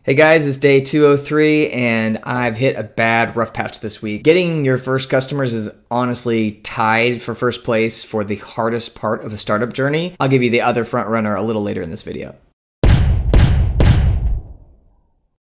Hey guys, it's day 203 and I've hit a bad rough patch this week. Getting your first customers is honestly tied for first place for the hardest part of a startup journey. I'll give you the other front runner a little later in this video.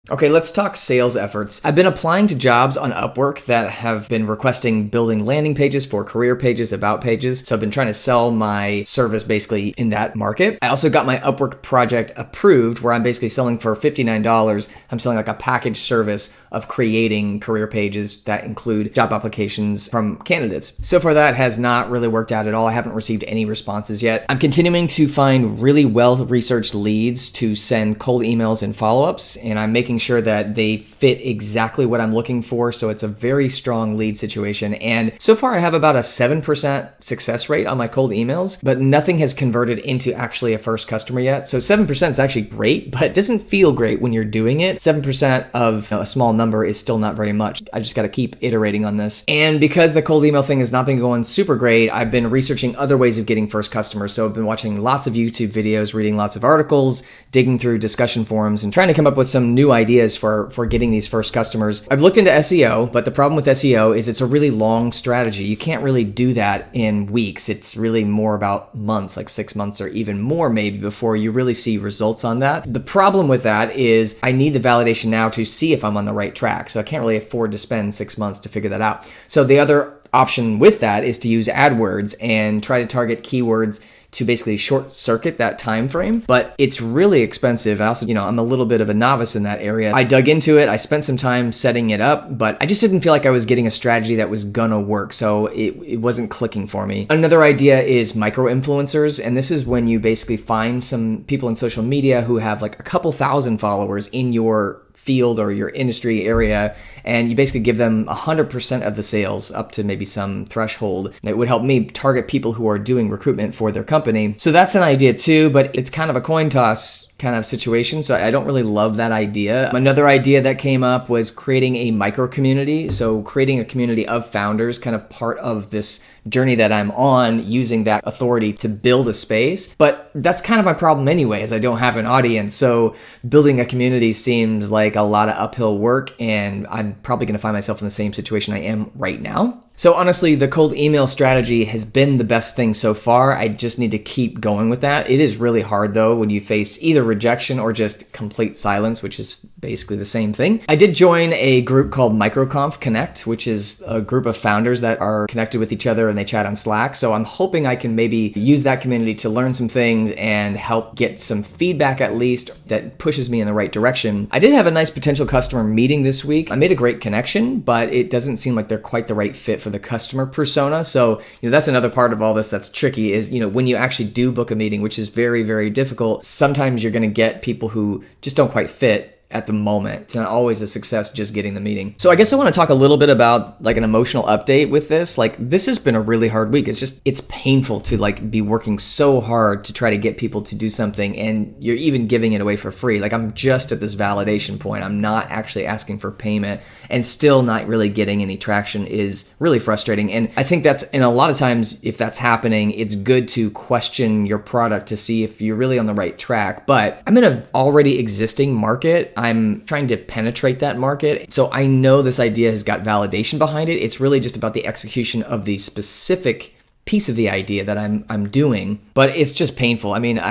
Okay, let's talk sales efforts. I've been applying to jobs on Upwork that have been requesting building landing pages for career pages, about pages. So I've been trying to sell my service basically in that market. I also got my Upwork project approved where I'm basically selling for $59. I'm selling like a package service of creating career pages that include job applications from candidates. So far that has not really worked out at all. I haven't received any responses yet. I'm continuing to find really well-researched leads to send cold emails and follow-ups, and I'm making sure that they fit exactly what I'm looking for. So it's a very strong lead situation. And so far I have about a 7% success rate on my cold emails, but nothing has converted into actually a first customer yet. So 7% is actually great, but it doesn't feel great when you're doing it. 7% of a small number is still not very much. I just got to keep iterating on this. And because the cold email thing has not been going super great, I've been researching other ways of getting first customers. So I've been watching lots of YouTube videos, reading lots of articles, digging through discussion forums, and trying to come up with some new ideas for getting these first customers. I've looked into SEO, but the problem with SEO is it's a really long strategy. You can't really do that in weeks. It's really more about months, like 6 months or even more maybe before you really see results on that. The problem with that is I need the validation now to see if I'm on the right track. So I can't really afford to spend 6 months to figure that out. So the other option with that is to use AdWords and try to target keywords to basically short circuit that time frame, but it's really expensive. I also, I'm a little bit of a novice in that area. I dug into it. I spent some time setting it up, but I just didn't feel like I was getting a strategy that was gonna work. So it wasn't clicking for me. Another idea is micro influencers. And this is when you basically find some people in social media who have like a couple thousand followers in your field or your industry area, and you basically give them 100% of the sales up to maybe some threshold. It would help me target people who are doing recruitment for their company. So that's an idea too, but it's kind of a coin toss kind of situation. So I don't really love that idea. Another idea that came up was creating a micro community. So creating a community of founders, kind of part of this journey that I'm on, using that authority to build a space. But that's kind of my problem anyway, is I don't have an audience. So building a community seems like a lot of uphill work, and I'm probably going to find myself in the same situation I am right now. So honestly, the cold email strategy has been the best thing so far. I just need to keep going with that. It is really hard though when you face either rejection or just complete silence, which is basically the same thing. I did join a group called MicroConf Connect, which is a group of founders that are connected with each other and they chat on Slack. So I'm hoping I can maybe use that community to learn some things and help get some feedback at least that pushes me in the right direction. I did have a nice potential customer meeting this week. I made a great connection, but it doesn't seem like they're quite the right fit for the customer persona. So, that's another part of all this that's tricky is, when you actually do book a meeting, which is very, very difficult, sometimes you're going to get people who just don't quite fit at the moment. It's not always a success just getting the meeting. So I guess I want to talk a little bit about like an emotional update with this. Like this has been a really hard week. It's painful to like be working so hard to try to get people to do something and you're even giving it away for free. Like I'm just at this validation point. I'm not actually asking for payment and still not really getting any traction is really frustrating. And I think and a lot of times if that's happening, it's good to question your product to see if you're really on the right track. But I'm in an already existing market. I'm trying to penetrate that market. So I know this idea has got validation behind it. It's really just about the execution of the specific piece of the idea that I'm doing, but it's just painful. I mean,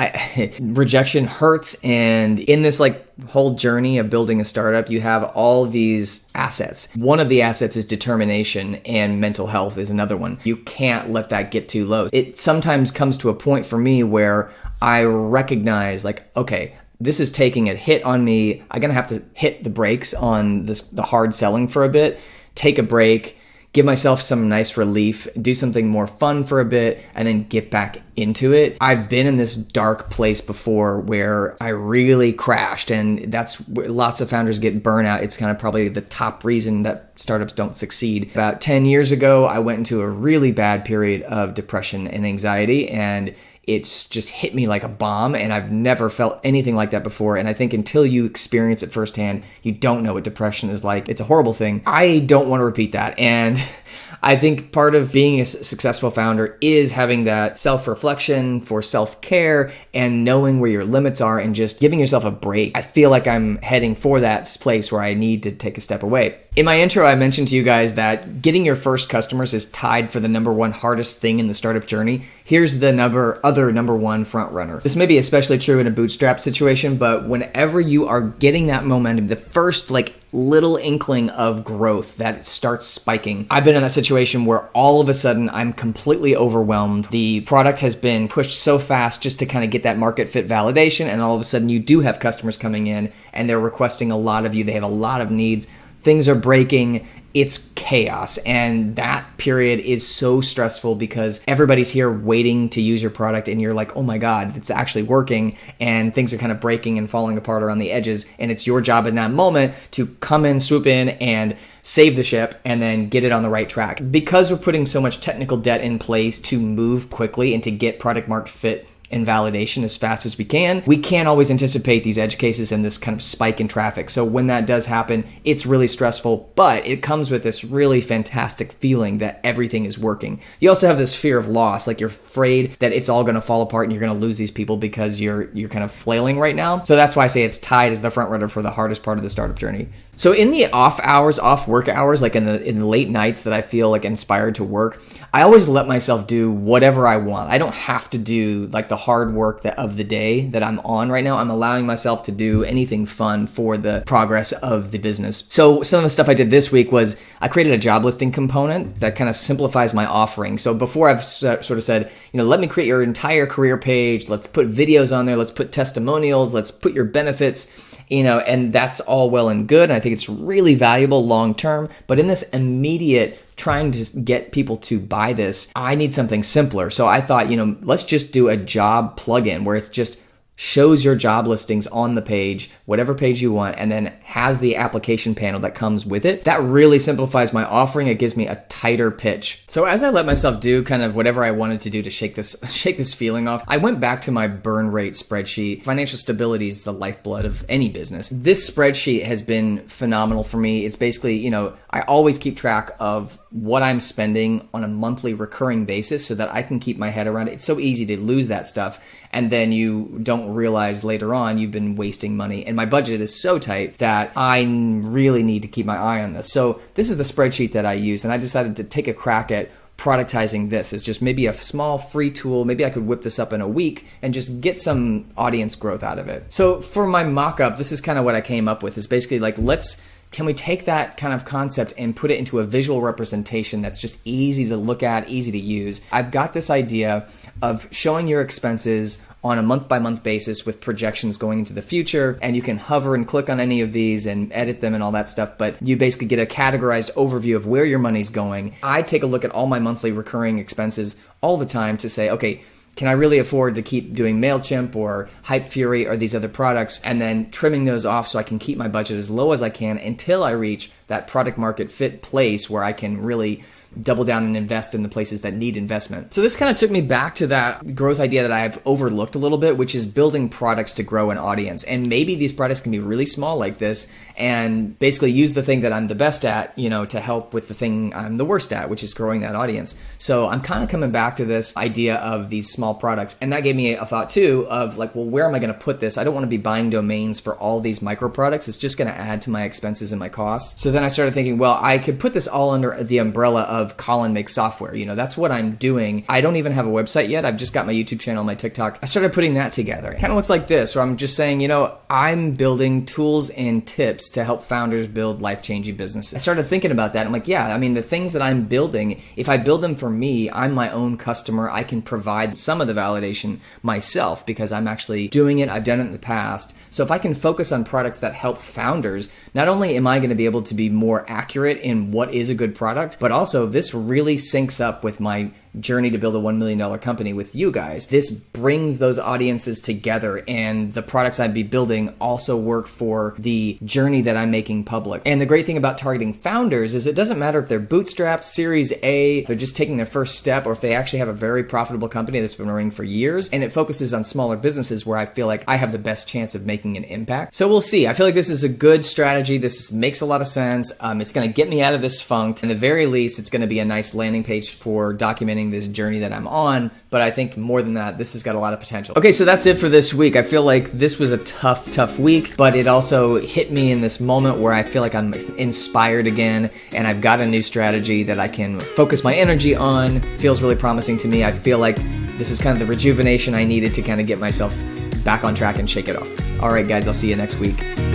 rejection hurts. And in this like whole journey of building a startup, you have all these assets. One of the assets is determination, and mental health is another one. You can't let that get too low. It sometimes comes to a point for me where I recognize like, okay, this is taking a hit on me. I'm going to have to hit the brakes on the hard selling for a bit, take a break, give myself some nice relief, do something more fun for a bit, and then get back into it. I've been in this dark place before where I really crashed, and that's where lots of founders get burnout. It's kind of probably the top reason that startups don't succeed. About 10 years ago, I went into a really bad period of depression and anxiety, and it's just hit me like a bomb, and I've never felt anything like that before. And I think until you experience it firsthand, you don't know what depression is like. It's a horrible thing. I don't want to repeat that. And I think part of being a successful founder is having that self-reflection for self-care and knowing where your limits are and just giving yourself a break. I feel like I'm heading for that place where I need to take a step away. In my intro, I mentioned to you guys that getting your first customers is tied for the number one hardest thing in the startup journey. Here's the other number one front runner. This may be especially true in a bootstrap situation, but whenever you are getting that momentum, the first little inkling of growth that starts spiking. I've been in that situation where all of a sudden I'm completely overwhelmed. The product has been pushed so fast just to kind of get that market fit validation, and all of a sudden you do have customers coming in and they're requesting a lot of you. They have a lot of needs. Things are breaking. It's chaos. And that period is so stressful because everybody's here waiting to use your product and you're like, oh my God, it's actually working, and things are kind of breaking and falling apart around the edges. And it's your job in that moment to come in, swoop in, and save the ship and then get it on the right track. Because we're putting so much technical debt in place to move quickly and to get product market fit and validation as fast as we can't always anticipate these edge cases and this kind of spike in traffic. So when that does happen, it's really stressful, but it comes with this really fantastic feeling that everything is working. You also have this fear of loss, like you're afraid that it's all going to fall apart and you're going to lose these people because you're kind of flailing right now. So that's why I say it's tied as the front runner for the hardest part of the startup journey. So in the off work hours, like in the late nights that I feel like inspired to work, I always let myself do whatever I want. I don't have to do like the hard work of the day that I'm on right now. I'm allowing myself to do anything fun for the progress of the business. So some of the stuff I did this week was I created a job listing component that kind of simplifies my offering. So before I've sort of said, let me create your entire career page. Let's put videos on there. Let's put testimonials. Let's put your benefits. And that's all well and good. And I think it's really valuable long term. But in this immediate trying to get people to buy this, I need something simpler. So I thought, let's just do a job plugin where it's just shows your job listings on the page, whatever page you want, and then has the application panel that comes with it. That really simplifies my offering. It gives me a tighter pitch. So as I let myself do kind of whatever I wanted to do to shake this feeling off, I went back to my burn rate spreadsheet. Financial stability is the lifeblood of any business. This spreadsheet has been phenomenal for me. It's basically, I always keep track of what I'm spending on a monthly recurring basis so that I can keep my head around it. It's so easy to lose that stuff, and then you don't realize later on you've been wasting money. And my budget is so tight that I really need to keep my eye on this. So this is the spreadsheet that I use, and I decided to take a crack at productizing this. It's just maybe a small free tool. Maybe I could whip this up in a week and just get some audience growth out of it. So for my mock-up, this is kind of what I came up with. Is basically like, can we take that kind of concept and put it into a visual representation that's just easy to look at, easy to use? I've got this idea of showing your expenses on a month-by-month basis with projections going into the future, and you can hover and click on any of these and edit them and all that stuff, but you basically get a categorized overview of where your money's going. I take a look at all my monthly recurring expenses all the time to say, okay, can I really afford to keep doing MailChimp or Hype Fury or these other products, and then trimming those off so I can keep my budget as low as I can until I reach that product market fit place where I can really double down and invest in the places that need investment. So this kind of took me back to that growth idea that I've overlooked a little bit, which is building products to grow an audience. And maybe these products can be really small like this and basically use the thing that I'm the best at, to help with the thing I'm the worst at, which is growing that audience. So I'm kind of coming back to this idea of these small products. And that gave me a thought too of like, well, where am I going to put this? I don't want to be buying domains for all these micro products. It's just going to add to my expenses and my costs. So then I started thinking, well, I could put this all under the umbrella of Colin Makes Software. That's what I'm doing. I don't even have a website yet. I've just got my YouTube channel, my TikTok. I started putting that together. It kind of looks like this, where I'm just saying, I'm building tools and tips to help founders build life-changing businesses. I started thinking about that. I'm like, yeah, the things that I'm building, if I build them for me, I'm my own customer. I can provide some of the validation myself because I'm actually doing it. I've done it in the past. So if I can focus on products that help founders, not only am I going to be able to be more accurate in what is a good product, but also this really syncs up with my journey to build a $1 million company with you guys, this brings those audiences together, and the products I'd be building also work for the journey that I'm making public. And the great thing about targeting founders is it doesn't matter if they're bootstrapped, Series A, if they're just taking their first step, or if they actually have a very profitable company that's been running for years, and it focuses on smaller businesses where I feel like I have the best chance of making an impact. So we'll see. I feel like this is a good strategy. This makes a lot of sense. It's going to get me out of this funk. In the very least, it's going to be a nice landing page for documenting this journey that I'm on, but I think more than that, this has got a lot of potential. Okay, so that's it for this week. I feel like this was a tough week, but it also hit me in this moment where I feel like I'm inspired again, and I've got a new strategy that I can focus my energy on. Feels really promising to me. I feel like this is kind of the rejuvenation I needed to kind of get myself back on track and shake it off. All right, guys, I'll see you next week.